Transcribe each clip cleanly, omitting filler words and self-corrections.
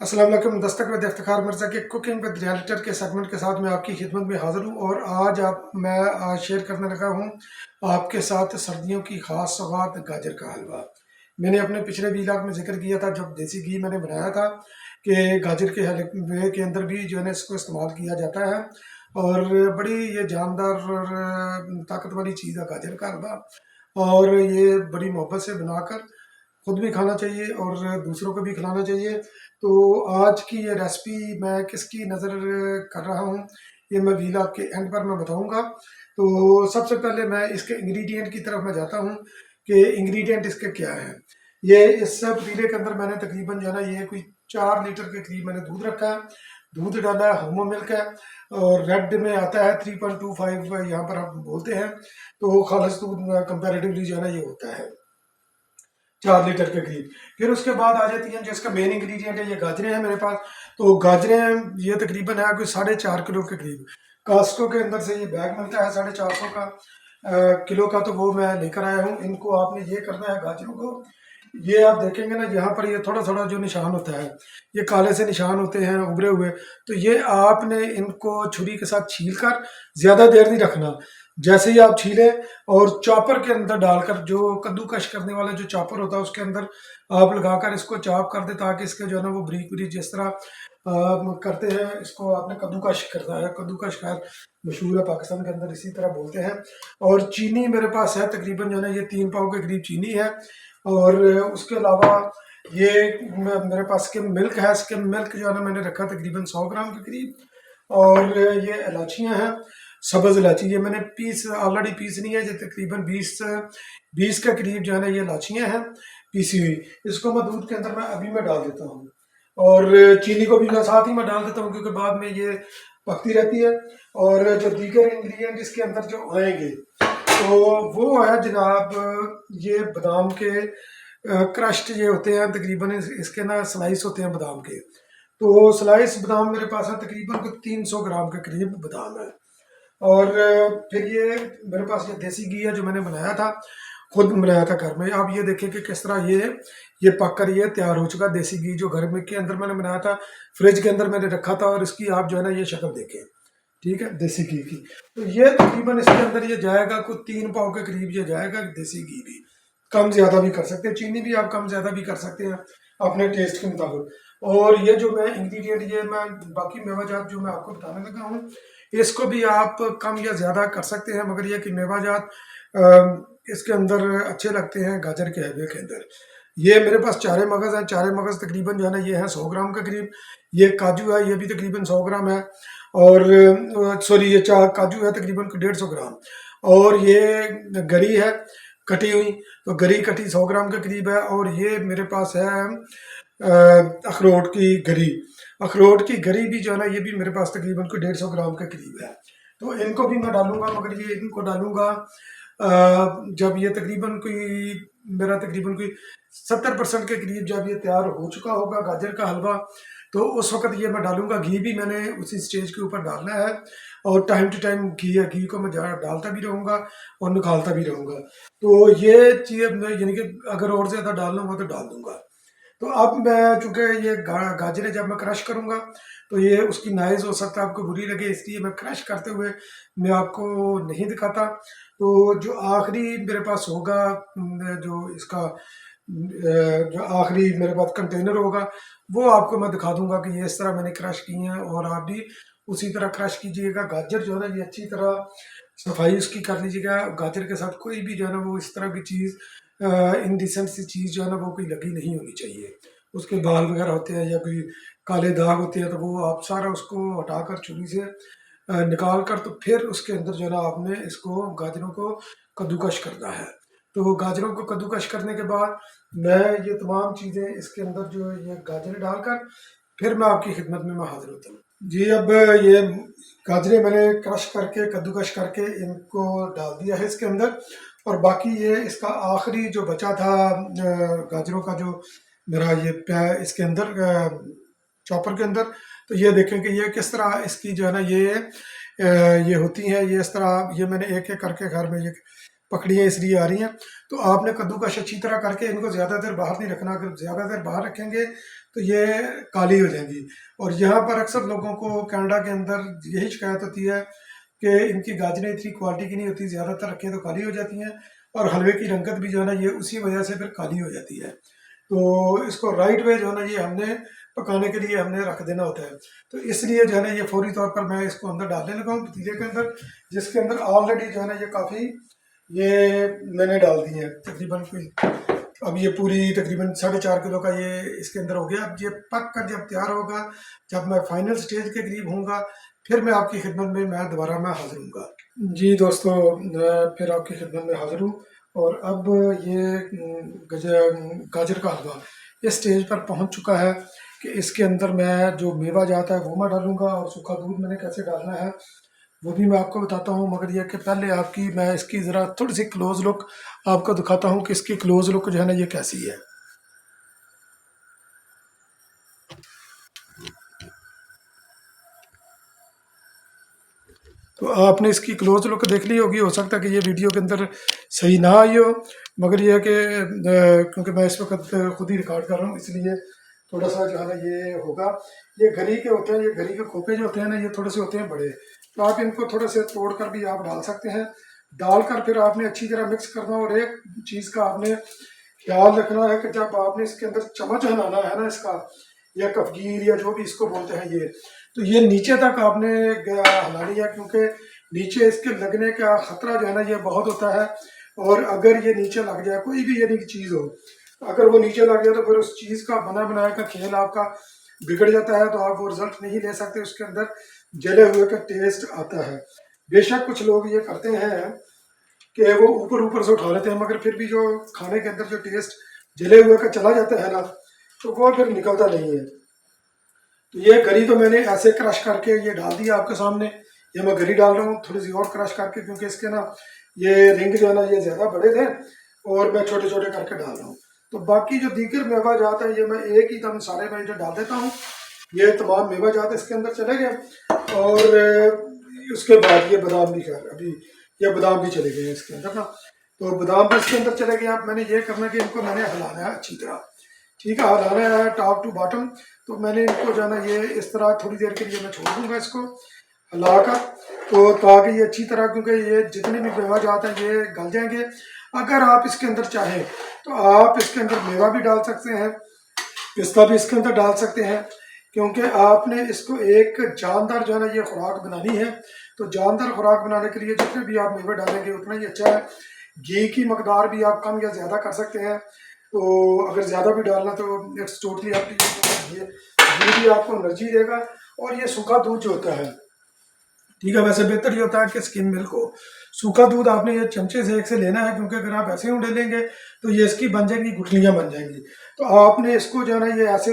अस्सलाम वालेकुम। दस्तक विद इफ्तिखार मिर्ज़ा के कुकिंग विद रियलिटर के सेगमेंट के साथ मैं आपकी खिदमत में हाज़िर हूँ और मैं आज शेयर करने लगा हूँ आपके साथ सर्दियों की ख़ास सौगात गाजर का हलवा। मैंने अपने पिछले व्लॉग में ज़िक्र किया था जब देसी घी मैंने बनाया था कि गाजर के हलवे के अंदर भी जो है ना इसको इस्तेमाल किया जाता है और बड़ी ये जानदार और ताकत वाली चीज़ है गाजर का हलवा। और ये बड़ी मोहब्बत से बनाकर खुद भी खाना चाहिए और दूसरों को भी खिलाना चाहिए। तो आज की ये रेसिपी मैं किसकी नज़र कर रहा हूँ, ये मैं व्लॉग के एंड पर मैं बताऊँगा। तो सबसे पहले मैं इसके इंग्रेडिएंट की तरफ मैं जाता हूँ कि इंग्रेडिएंट इसके क्या हैं। ये इस पतीले के अंदर मैंने तकरीबन जो है ना ये कोई 4 लीटर के करीब मैंने दूध रखा है। दूध डाला है, होमो मिल्क है और रेड में आता है 3.25 यहाँ पर हम बोलते हैं। तो खालिस दूध कंपैरेटिवली जो है ना ये होता है 4 लीटर के करीब। फिर उसके बाद आ जाती हैं जो इसका मेन इंग्रेडिएंट है, ये गाजरें हैं मेरे पास। तो गाजरें ये तकरीबन है कोई 4.5 किलो के करीब। कास्को के अंदर से ये बैग मिलता है 450 का किलो का, तो वो मैं लेकर आया हूँ। इनको आपने ये करना है गाजरों को, ये आप देखेंगे ना यहाँ पर ये थोड़ा थोड़ा जो निशान होता है, ये काले से निशान होते हैं उभरे हुए। तो ये आपने इनको छुरी के साथ छील कर, ज़्यादा देर नहीं रखना। जैसे ही आप छीलें और चॉपर के अंदर डालकर, जो कद्दूकश करने वाला जो चॉपर होता है उसके अंदर आप लगाकर इसको चॉप कर दे, ताकि इसके जो है ना वो बारीक बारीक जिस तरह करते हैं इसको आपने कद्दूकश करना है। कद्दूकश खैर मशहूर है पाकिस्तान के अंदर, इसी तरह बोलते हैं। और चीनी मेरे पास है तकरीबन जो है ना ये 3 पाव के करीब चीनी है। और उसके अलावा ये मेरे पास स्किम मिल्क है। स्किम मिल्क जो है ना मैंने रखा तकरीबन 100 ग्राम के करीब। और ये इलायचियाँ हैं, सब्ज़ इलायची, ये मैंने ऑलरेडी पीसनी है। ये तकरीबन 20 के करीब जो है ना ये इलायचियाँ हैं पीसी हुई। इसको मैं दूध के अंदर मैं अभी मैं डाल देता हूँ और चीनी को भी मैं साथ ही मैं डाल देता हूँ क्योंकि बाद में ये पकती रहती है। और जो दीगर इंग्रेडिएंट इसके अंदर जो आएंगे तो वो है जनाब, ये बादाम के क्रश्ड ये होते हैं तकरीबन इसके ना स्लाइस होते हैं बादाम के। तो स्लाइस बादाम मेरे पास है तकरीबन कुछ 300 ग्राम के करीब बादाम है। और फिर ये मेरे पास ये देसी घी है जो मैंने बनाया था, खुद बनाया था घर में। आप ये देखें कि किस तरह ये पक कर ये तैयार हो चुका देसी घी जो घर में के अंदर मैंने बनाया था, फ्रिज के अंदर मैंने रखा था। और इसकी आप जो है ना ये शक्ल देखें, ठीक है, देसी घी की। तो ये तकरीबन इसके अंदर ये जाएगा कुछ 3 पाव के करीब ये जाएगा देसी घी भी। कम ज़्यादा भी कर सकते हैं, चीनी भी आप कम ज़्यादा भी कर सकते हैं अपने टेस्ट के मुताबिक। और ये जो मैं इंग्रेडिएंट ये मैं बाकी मेवाजात जो मैं आपको बताने लगा हूँ, इसको भी आप कम या ज़्यादा कर सकते हैं, मगर ये कि मेवाजात इसके अंदर अच्छे लगते हैं गाजर के हलवे के अंदर। ये मेरे पास चारे मगज़ हैं। चारे मगज़ तकरीबन जो है ना ये है 100 ग्राम के करीब। ये काजू है, ये भी तकरीबन 100 ग्राम है। और सॉरी, ये काजू है तकरीबन 150 ग्राम। और ये गरी है कटी हुई, तो गरी कटी 100 ग्राम के करीब है। और ये मेरे पास है अखरोट की गरी। अखरोट की गरी भी जो है ना ये भी मेरे पास तकरीबन कोई 150 ग्राम के करीब है। तो इनको भी मैं डालूंगा, मगर ये इनको डालूंगा जब ये तकरीबन कोई मेरा तकरीबन कोई 70% के करीब जब ये तैयार हो चुका होगा गाजर का हलवा, तो उस वक्त ये मैं डालूंगा। घी भी मैंने उसी स्टेज के ऊपर डालना है और टाइम टू टाइम घी को मैं डालता भी रहूँगा और निकालता भी रहूँगा। तो ये चीज़ यानी कि अगर और ज़्यादा डालना होगा तो डाल दूँगा। तो अब मैं चूँकि ये गाजरें जब मैं क्रश करूँगा तो ये उसकी नाइज़ हो सकता है आपको बुरी लगे, इसलिए मैं क्रश करते हुए मैं आपको नहीं दिखाता। तो जो आखिरी मेरे पास होगा जो इसका जो आखिरी मेरे पास कंटेनर होगा वो आपको मैं दिखा दूंगा कि ये इस तरह मैंने क्रश किए हैं। और आप भी उसी तरह क्रश कीजिएगा। गाजर जो है ना ये अच्छी तरह सफाई उसकी कर लीजिएगा। गाजर के साथ कोई भी जो है ना वो इस तरह की चीज़ इनडिसेंट सी चीज़ जो है ना वो कोई लगी नहीं होनी चाहिए। उसके बाल वगैरह होते हैं या कोई काले दाग होते हैं तो वो आप सारा उसको हटाकर छुरी से निकाल कर, तो फिर उसके अंदर जो है ना आपने इसको गाजरों को कद्दूकश करना है। तो गाजरों को कद्दूकश करने के बाद मैं ये तमाम चीज़ें इसके अंदर जो ये गाजरें डालकर फिर मैं आपकी खिदमत में मैं हाजिर होता हूँ जी। अब ये गाजरें मैंने क्रश करके कद्दूकश करके इनको डाल दिया है इसके अंदर। और बाकी ये इसका आखिरी जो बचा था गाजरों का जो मेरा ये इसके अंदर चॉपर के अंदर, तो ये देखें कि ये किस तरह इसकी जो है ना ये होती हैं। ये इस तरह ये मैंने एक एक करके घर में ये पकड़ियाँ इसलिए आ रही हैं। तो आपने कद्दूकश अच्छी तरह करके इनको ज़्यादा देर बाहर नहीं रखना, अगर ज़्यादा देर बाहर रखेंगे तो ये काली हो जाएंगी। और यहाँ पर अक्सर लोगों को कनाडा के अंदर यही शिकायत होती है कि इनकी गाजरें इतनी क्वालिटी की नहीं होती, ज़्यादातर रखें तो काली हो जाती हैं, और हलवे की रंगत भी जो है ना ये उसी वजह से फिर काली हो जाती है। तो इसको राइट वे जो है ना ये हमने पकाने के लिए हमने रख देना होता है। तो इसलिए जो है ना ये फौरी तौर पर मैं इसको अंदर डालने लगा हूँ पतीले के अंदर, जिसके अंदर ऑलरेडी जो है ना ये काफ़ी ये मैंने डाल दी है तकरीबन कोई, अब ये पूरी तकरीबन 4.5 किलो का ये इसके अंदर हो गया। अब ये पक कर जब तैयार होगा, जब मैं फाइनल स्टेज के करीब हूँगा, फिर मैं आपकी खिदमत में दोबारा हाजिर हूँगा। जी दोस्तों, मैं फिर आपकी खिदमत में हाजिर हूँ। और अब ये गाजर का हलवा इस स्टेज पर पहुँच चुका है कि इसके अंदर मैं जो मेवा जाता है वो मैं डालूँगा, और सूखा दूध मैंने कैसे डालना है वो भी मैं आपको बताता हूँ। मगर यह कि पहले आपकी मैं इसकी ज़रा थोड़ी सी क्लोज लुक आपको दिखाता हूँ कि इसकी क्लोज लुक जो है ना ये कैसी है। तो आपने इसकी क्लोज लुक देख ली होगी, हो सकता है कि ये वीडियो के अंदर सही ना आई हो, मगर यह है कि क्योंकि मैं इस वक्त खुद ही रिकॉर्ड कर रहा हूँ इसलिए थोड़ा सा जो है ना ये होगा। ये घरी के होते हैं, ये घरी के खोपे जो होते हैं ना ये थोड़े से होते हैं बड़े, तो आप इनको थोड़े से तोड़ कर भी आप डाल सकते हैं। डालकर फिर आपने अच्छी तरह मिक्स करना, और एक चीज़ का आपने ख्याल रखना है कि जब आपने इसके अंदर चम्मच हिलाना है ना इसका, या कफगीर या जो भी इसको बोलते हैं ये, तो ये नीचे तक आपने हिला लिया, क्योंकि नीचे इसके लगने का खतरा जो है ना ये बहुत होता है। और अगर ये नीचे लग जाए कोई भी यानी कि चीज़ हो, अगर वो नीचे लग जाए तो फिर उस चीज़ का बना बनाया का खेल आपका बिगड़ जाता है, तो आप वो रिजल्ट नहीं ले सकते, उसके अंदर जले हुए का टेस्ट आता है। बेशक कुछ लोग ये करते हैं कि वो ऊपर ऊपर से उठा लेते हैं, मगर फिर भी जो खाने के अंदर जो टेस्ट जले हुए का चला जाता है ना, तो वो फिर निकलता नहीं है। तो ये गरी तो मैंने ऐसे क्रश करके ये डाल दिया आपके सामने, ये मैं गरी डाल रहा हूँ थोड़ी सी और क्रश करके, क्योंकि इसके ना ये रिंग जो है ना ये ज़्यादा बड़े थे और मैं छोटे छोटे करके डाल रहा हूँ। तो बाकी जो दीगर मेवा जात है ये मैं एक ही दम सारे में जो डाल देता हूँ, ये तमाम मेवा जात इसके अंदर चले गए। और उसके बाद ये बादाम भी खैर अभी ये बादाम भी चले गए इसके अंदर ना, तो बादाम भी इसके अंदर चले गए। अब मैंने ये करना कि इनको मैंने हिलाना है अच्छी तरह, ठीक है, हिलाना है टॉप टू बॉटम। तो मैंने इनको जो है ना ये इस तरह थोड़ी देर के लिए मैं छोड़ दूंगा इसको हिलाकर, तो ताकि ये अच्छी तरह, क्योंकि ये जितने भी मेवा जाते हैं ये गल जाएंगे। अगर आप इसके अंदर चाहें तो आप इसके अंदर मेवा भी डाल सकते हैं, पिस्ता भी इसके अंदर डाल सकते हैं, क्योंकि आपने इसको एक जानदार जो है ना ये खुराक बनानी है। तो जानदार खुराक बनाने के लिए जितने भी आप मेवे डालेंगे उतना ही अच्छा है। घी की मकदार भी आप कम या ज़्यादा कर सकते हैं, तो अगर ज़्यादा भी डालना तो इट्स टोटली आपकी, ये घी भी आपको एनर्जी देगा। और ये सूखा दूध जो होता है, ठीक है, वैसे बेहतर ये होता है कि स्किम मिल्क हो। सूखा दूध आपने ये चमचे से एक से लेना है, क्योंकि अगर आप ऐसे ही उंडेलेंगे तो ये इसकी बन जाएंगी, गुठलियाँ बन जाएंगी। तो आपने इसको जो है ना ये ऐसे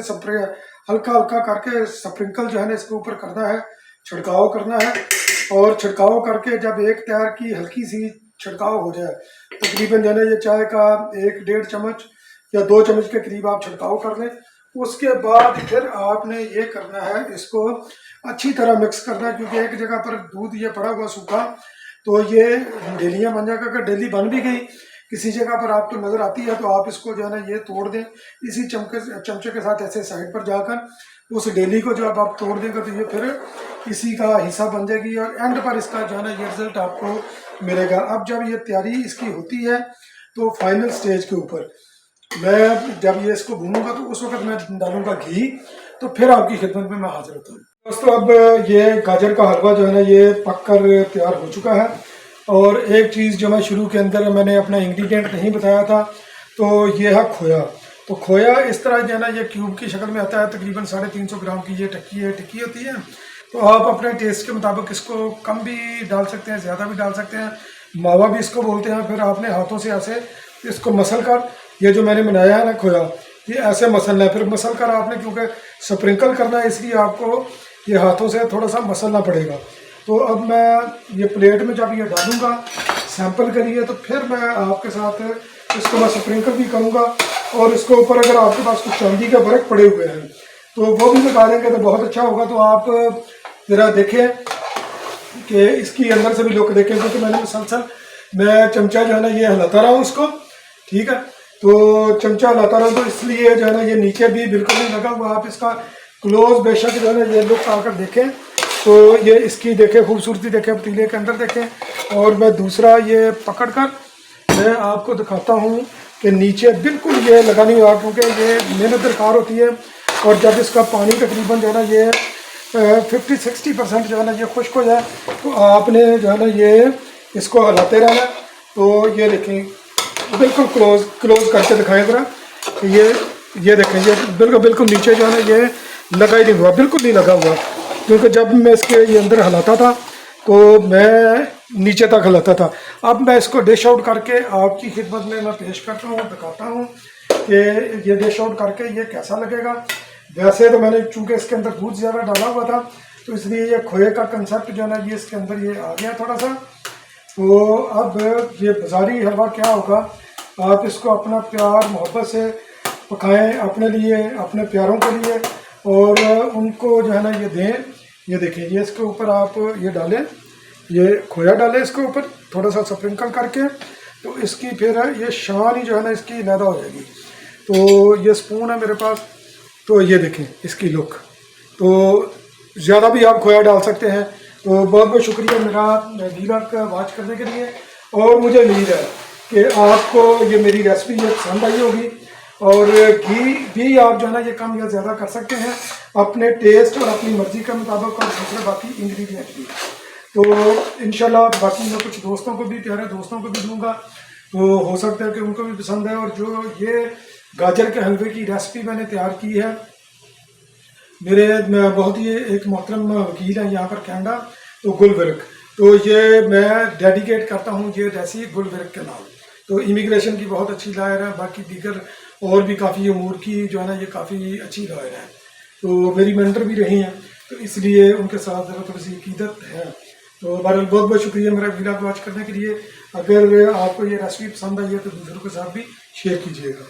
हल्का हल्का करके स्प्रिंकल जो है ना इसके ऊपर करना है, छिड़काव करना है। और छिड़काव करके जब एक तैयार की हल्की सी छिड़काव हो जाए, तकरीबन जो है ना ये चाय का 1-1.5 चम्मच या 2 चम्मच के करीब आप छिड़काव कर लें। उसके बाद फिर आपने ये करना है, इसको अच्छी तरह मिक्स करना है, क्योंकि एक जगह पर दूध ये पड़ा हुआ सूखा तो ये डेलियाँ बन जाएगा। अगर डेली बन भी गई किसी जगह पर आपको नज़र आती है, तो आप इसको जो है ना ये तोड़ दें इसी चमचे के साथ ऐसे साइड पर जाकर, उस डेली को जब आप तोड़ देंगे तो ये फिर इसी का हिस्सा बन जाएगी, और एंड पर इसका जो है ना ये रिजल्ट आपको मिलेगा। अब जब ये तैयारी इसकी होती है तो फाइनल स्टेज के ऊपर मैं जब ये इसको भूनूंगा तो उस वक्त मैं डालूंगा घी, तो फिर आपकी खिदमत में मैं हाजिर होता हूँ। दोस्तों, अब ये गाजर का हलवा जो है ना ये पककर तैयार हो चुका है। और एक चीज़ जो मैं शुरू के अंदर मैंने अपना इंग्रेडिएंट नहीं बताया था, तो ये है खोया। तो खोया इस तरह जो है ना ये क्यूब की शक्ल में आता है, तकरीबन 350 ग्राम की ये टिक्की होती है। तो आप अपने टेस्ट के मुताबिक इसको कम भी डाल सकते हैं, ज़्यादा भी डाल सकते हैं, मावा भी इसको बोलते हैं। फिर आपने हाथों से ऐसे इसको मसल कर, ये जो मैंने बनाया है ना खोया, ये ऐसे मसलना है। फिर मसल कर आपने, क्योंकि स्प्रिंकल करना है इसलिए आपको ये हाथों से थोड़ा सा मसलना पड़ेगा। तो अब मैं ये प्लेट में जब ये डालूंगा सैंपल के लिए, तो फिर मैं आपके साथ इसको मैं स्प्रिंकल भी करूँगा। और इसके ऊपर अगर आपके पास कुछ चांदी के बर्क पड़े हुए हैं तो वो भी निकालेंगे तो बहुत अच्छा होगा। तो आप ज़रा देखें कि इसकी अंदर से भी लुक देखें, क्योंकि मैंने मुसलसल मैं चमचा जो है ना ये हिलाता रहा हूँ उसको, ठीक है। तो चमचा हिलाता रहा हूँ तो इसलिए जो है ना ये नीचे भी बिल्कुल नहीं लगा हुआ। आप इसका क्लोज बेशक जो है ना ये लुक आकर देखें तो ये इसकी देखें खूबसूरती, देखें पतीले के अंदर देखें। और मैं दूसरा ये पकड़ कर मैं आपको दिखाता हूँ कि नीचे बिल्कुल ये लगा नहीं हुआ, क्योंकि ये मेहनत दरकार होती है। और जब इसका पानी तकरीबन जो है ना ये 50-60% जो है ना ये खुश्क हो जाए तो आपने जो है ना ये इसको हिलाते रहना। तो ये देखें बिल्कुल क्लोज करके दिखाएं ज़रा, ये देखें ये बिल्कुल नीचे जो है ना ये लगा ही नहीं हुआ, बिल्कुल नहीं लगा हुआ। क्योंकि जब मैं इसके ये अंदर हिलाता था तो मैं नीचे तक हिलाता था। अब मैं इसको डिश आउट करके आपकी खिदमत में मैं पेश करता हूँ, दिखाता हूँ कि ये डिश आउट करके ये कैसा लगेगा। वैसे तो मैंने चूँकि इसके अंदर दूध ज़्यादा डाला हुआ था तो इसलिए ये खोए का कंसेप्ट जो है ना ये इसके अंदर ये आ गया थोड़ा सा। तो अब ये बाज़ारी हलवा क्या होगा, आप इसको अपना प्यार मोहब्बत से पकाएं अपने लिए, अपने प्यारों के लिए, और उनको जो है ना ये दें। ये देखिए ये इसके ऊपर आप ये डालें, ये खोया डालें इसके ऊपर थोड़ा सा स्प्रिंकल करके, तो इसकी फिर ये शान ही जो है ना इसकी पैदा हो जाएगी। तो ये स्पून है मेरे पास, तो ये देखें इसकी लुक। तो ज़्यादा भी आप खोया डाल सकते हैं। तो बहुत बहुत शुक्रिया मेरा व्लॉग का वॉच करने के लिए, और मुझे उम्मीद है कि आपको ये मेरी रेसिपी ये पसंद आई होगी। और घी भी आप जो है ना ये कम या ज़्यादा कर सकते हैं अपने टेस्ट और अपनी मर्ज़ी के मुताबिक, और दूसरे बाकी इंग्रेडिएंट भी। तो इंशाल्लाह बाकी मैं कुछ दोस्तों को भी, प्यारे दोस्तों को भी दूंगा, तो हो सकता है कि उनको भी पसंद है। और जो ये गाजर के हलवे की रेसिपी मैंने तैयार की है, मेरे बहुत ही एक मोहतरम वकील है यहाँ पर कनाडा, तो गुलबर्ग, तो ये मैं डेडिकेट करता हूँ ये रेसिपी गुलबर्ग के नाम। तो इमिग्रेशन की बहुत अच्छी लॉयर है, बाकी दीगर और भी काफ़ी अमूर की जो है ना ये काफ़ी अच्छी लॉयर है। तो मेरी मेंटर भी रही हैं, तो इसलिए उनके साथ ज़रा थोड़ी सी अकीदत है। तो बहरहाल बहुत बहुत शुक्रिया मेरा व्लॉग वॉच करने के लिए। अगर आपको ये रेसिपी पसंद आई है तो दूसरों के साथ भी शेयर कीजिएगा।